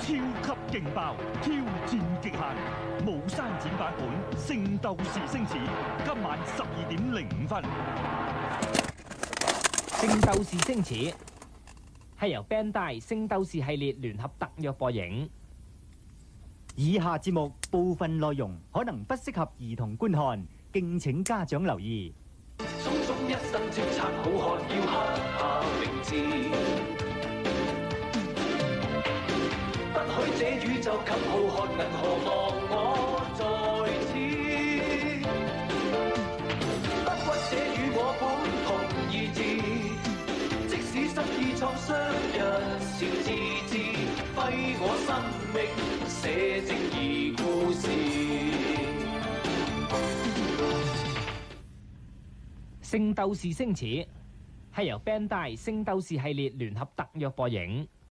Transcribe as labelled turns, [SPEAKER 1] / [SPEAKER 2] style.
[SPEAKER 1] 超級勁爆，挑戰極限，無刪剪版本《聖鬥士星矢》，今晚12:05。
[SPEAKER 2] 《聖鬥士星矢》係由 Bandai 聖鬥士系列聯合特約播映。
[SPEAKER 3] 以下節目部分內容可能不適合兒童觀看，敬請家長留意。
[SPEAKER 4] 種種一生叱咤好漢，要刻下名字。不許這宇宙給浩瀚，銀河望我在此。不屈這與我本同意志，即使失意創傷，一笑置之，揮我生命，寫正義故事。
[SPEAKER 2] 《聖鬥士星矢》係由 Bandai 聖鬥士系列聯合特約播映。